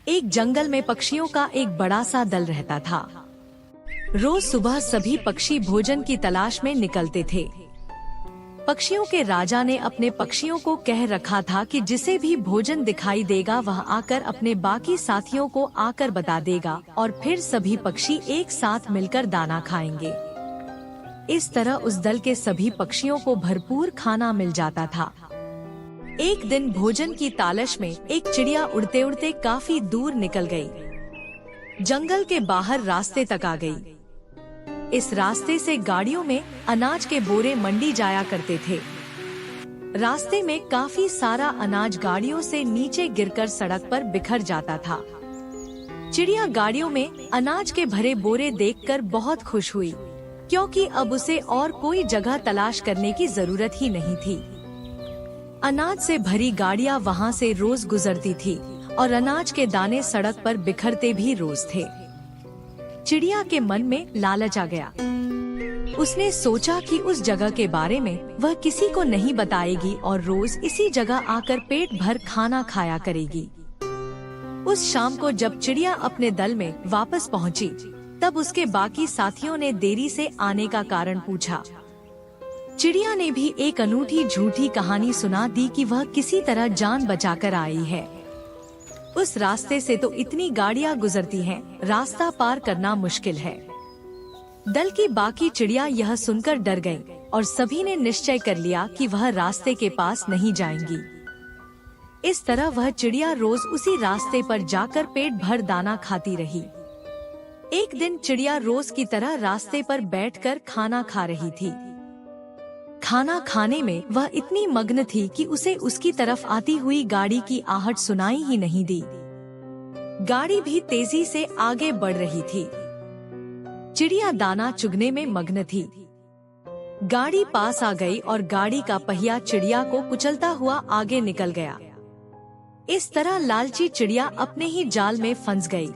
एक जंगल में पक्षियों का एक बड़ा सा दल रहता था। रोज सुबह सभी पक्षी भोजन की तलाश में निकलते थे। पक्षियों के राजा ने अपने पक्षियों को कह रखा था कि जिसे भी भोजन दिखाई देगा वह आकर अपने बाकी साथियों को आकर बता देगा और फिर सभी पक्षी एक साथ मिलकर दाना खाएंगे। इस तरह उस दल के सभी पक्षियों को भरपूर खाना मिल जाता था। एक दिन भोजन की तालाश में एक चिड़िया उड़ते उड़ते काफी दूर निकल गई। जंगल के बाहर रास्ते तक आ गई। इस रास्ते से गाड़ियों में अनाज के बोरे मंडी जाया करते थे। रास्ते में काफी सारा अनाज गाड़ियों से नीचे गिरकर सड़क पर बिखर जाता था। चिड़िया गाड़ियों में अनाज के भरे बोरे देखकर बहुत खुश हुई, क्योंकि अब उसे और कोई जगह तलाश करने की जरूरत ही नहीं थी। अनाज से भरी गाड़ियां वहां से रोज गुजरती थी और अनाज के दाने सड़क पर बिखरते भी रोज थे। चिड़िया के मन में लालच आ गया। उसने सोचा कि उस जगह के बारे में वह किसी को नहीं बताएगी और रोज इसी जगह आकर पेट भर खाना खाया करेगी। उस शाम को जब चिड़िया अपने दल में वापस पहुंची, तब उसके बाकी साथियों ने देरी से आने का कारण पूछा। चिड़िया ने भी एक अनूठी झूठी कहानी सुना दी कि वह किसी तरह जान बचाकर आई है। उस रास्ते से तो इतनी गाड़ियां गुजरती हैं, रास्ता पार करना मुश्किल है। दल की बाकी चिड़िया यह सुनकर डर गईं और सभी ने निश्चय कर लिया कि वह रास्ते के पास नहीं जाएंगी। इस तरह वह चिड़िया रोज उसी रास्ते पर जाकर पेट भर दाना खाती रही। एक दिन चिड़िया रोज की तरह रास्ते पर बैठकर खाना खा रही थी। खाना खाने में वह इतनी मग्न थी कि उसे उसकी तरफ आती हुई गाड़ी की आहट सुनाई ही नहीं दी। गाड़ी भी तेजी से आगे बढ़ रही थी। चिड़िया दाना चुगने में मग्न थी। गाड़ी पास आ गई और गाड़ी का पहिया चिड़िया को कुचलता हुआ आगे निकल गया। इस तरह लालची चिड़िया अपने ही जाल में फंस गई।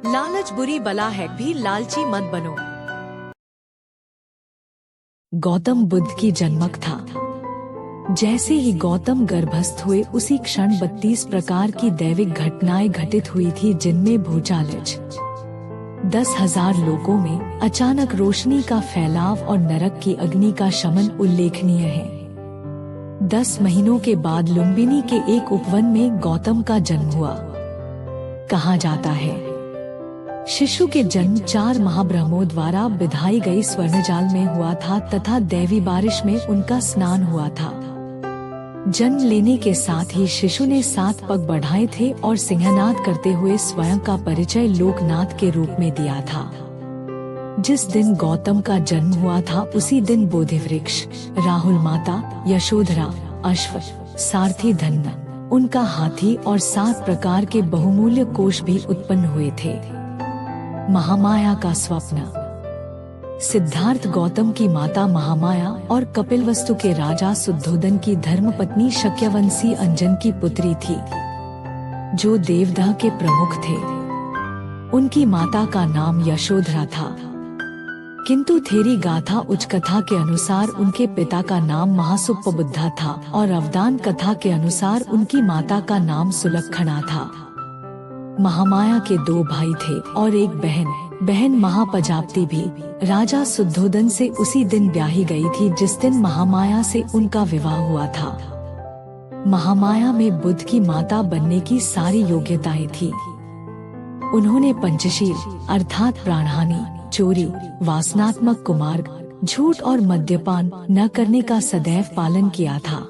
लालच बुरी बला है, भी लालची मत बनो। गौतम बुद्ध की जन्मक था। जैसे ही गौतम गर्भस्थ हुए उसी क्षण 32 प्रकार की दैविक घटनाएं घटित हुई थी, जिनमें भूचालच, 10,000 लोगों में अचानक रोशनी का फैलाव और नरक की अग्नि का शमन उल्लेखनीय है। 10 महीनों के बाद लुम्बिनी के एक उपवन में गौतम का जन्म हुआ। कहा जाता है शिशु के जन्म 4 महाब्रह्मों द्वारा बिधाई गई स्वर्णजाल में हुआ था तथा दैवी बारिश में उनका स्नान हुआ था। जन्म लेने के साथ ही शिशु ने 7 पग बढ़ाए थे और सिंहनाद करते हुए स्वयं का परिचय लोकनाथ के रूप में दिया था। जिस दिन गौतम का जन्म हुआ था उसी दिन बोधि वृक्ष, राहुल माता, यशोधरा, अश्व, सारथी धन्य, उनका हाथी और 7 प्रकार के बहुमूल्य कोष भी उत्पन्न हुए थे। महामाया का स्वप्न। सिद्धार्थ गौतम की माता महामाया और कपिलवस्तु के राजा शुद्धोदन की धर्मपत्नी शक्यवंशी अंजन की पुत्री थी, जो देवदह के प्रमुख थे। उनकी माता का नाम यशोधरा था, किंतु थेरी गाथा उच्च कथा के अनुसार उनके पिता का नाम महासुप्पबुद्धा था और अवदान कथा के अनुसार उनकी माता का नाम सुलक्षणा था। महामाया के 2 भाई थे और एक बहन महाप्रजापति भी राजा शुद्धोदन से उसी दिन ब्याही गई थी जिस दिन महामाया से उनका विवाह हुआ था। महामाया में बुद्ध की माता बनने की सारी योग्यताएं थी। उन्होंने पंचशील अर्थात प्राणहानि, चोरी, वासनात्मक कुमार्ग, झूठ और मद्यपान न करने का सदैव पालन किया था।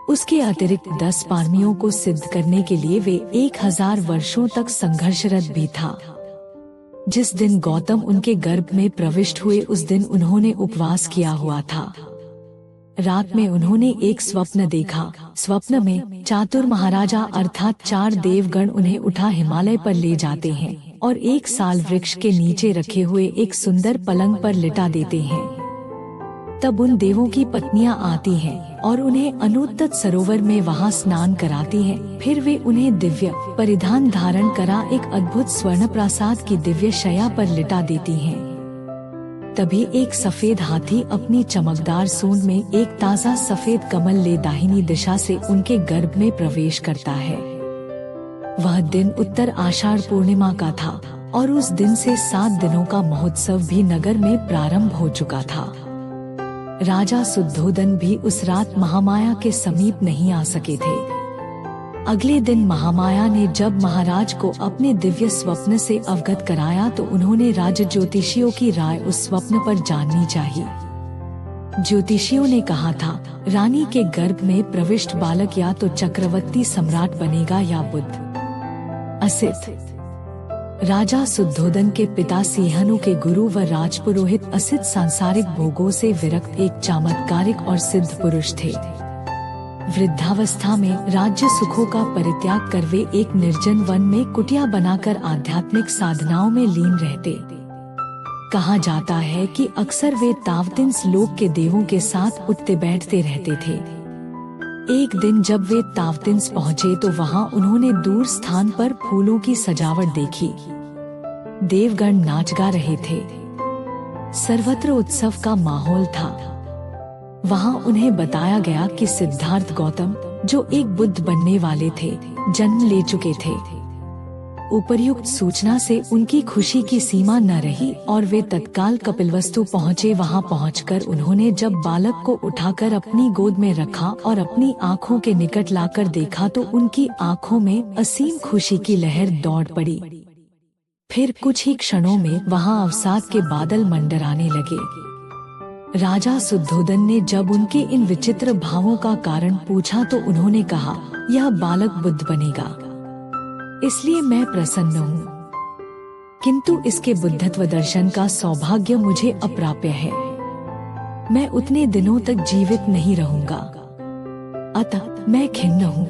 उसके अतिरिक्त 10 पारमियों को सिद्ध करने के लिए वे 1000 वर्षों तक संघर्षरत भी था। जिस दिन गौतम उनके गर्भ में प्रविष्ट हुए उस दिन उन्होंने उपवास किया हुआ था। रात में उन्होंने एक स्वप्न देखा। स्वप्न में चातुर महाराजा अर्थात 4 देवगण उन्हें उठा हिमालय पर ले जाते हैं और 1 साल वृक्ष के नीचे रखे हुए एक सुंदर पलंग पर लिटा देते हैं। तब उन देवों की पत्नियां आती हैं और उन्हें अनुत्तत सरोवर में वहां स्नान कराती हैं। फिर वे उन्हें दिव्य परिधान धारण करा एक अद्भुत स्वर्ण प्रासाद की दिव्य शैया पर लिटा देती हैं। तभी एक सफेद हाथी अपनी चमकदार सूंड में एक ताजा सफेद कमल ले दाहिनी दिशा से उनके गर्भ में प्रवेश करता है। वह दिन उत्तर आषाढ़ पूर्णिमा का था और उस दिन से 7 दिनों का महोत्सव भी नगर में प्रारंभ हो चुका था। राजा शुद्धोदन भी उस रात महामाया के समीप नहीं आ सके थे। अगले दिन महामाया ने जब महाराज को अपने दिव्य स्वप्न से अवगत कराया तो उन्होंने राज ज्योतिषियों की राय उस स्वप्न पर जाननी चाहिए। ज्योतिषियों ने कहा था, रानी के गर्भ में प्रविष्ट बालक या तो चक्रवर्ती सम्राट बनेगा या बुद्ध। असित राजा शुद्धोदन के पिता सिंहनु के गुरु व राजपुरोहित असित सांसारिक भोगों से विरक्त एक चमत्कारिक और सिद्ध पुरुष थे। वृद्धावस्था में राज्य सुखों का परित्याग कर वे एक निर्जन वन में कुटिया बनाकर आध्यात्मिक साधनाओं में लीन रहते। कहा जाता है कि अक्सर वे तावतिंस लोक के देवों के साथ उठते बैठते रहते थे। एक दिन जब वे तावतिंस पहुँचे तो वहाँ उन्होंने दूर स्थान पर फूलों की सजावट देखी। देवगण नाच गा रहे थे, सर्वत्र उत्सव का माहौल था। वहाँ उन्हें बताया गया कि सिद्धार्थ गौतम, जो एक बुद्ध बनने वाले थे, जन्म ले चुके थे। उपर्युक्त सूचना से उनकी खुशी की सीमा न रही और वे तत्काल कपिलवस्तु पहुँचे। वहाँ पहुंचकर उन्होंने जब बालक को उठाकर अपनी गोद में रखा और अपनी आँखों के निकट लाकर देखा तो उनकी आँखों में असीम खुशी की लहर दौड़ पड़ी। फिर कुछ ही क्षणों में वहाँ अवसाद के बादल मंडराने लगे। राजा शुद्धोदन ने जब उनके इन विचित्र भावों का कारण पूछा तो उन्होंने कहा, यह बालक बुद्ध बनेगा, इसलिए मैं प्रसन्न हूँ, किंतु इसके बुद्धत्व दर्शन का सौभाग्य मुझे अप्राप्य है। मैं उतने दिनों तक जीवित नहीं रहूंगा, अतः मैं खिन्न हूँ।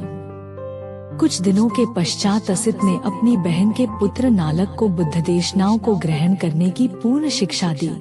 कुछ दिनों के पश्चात असित ने अपनी बहन के पुत्र नालक को बुद्ध देशनाओं को ग्रहण करने की पूर्ण शिक्षा दी।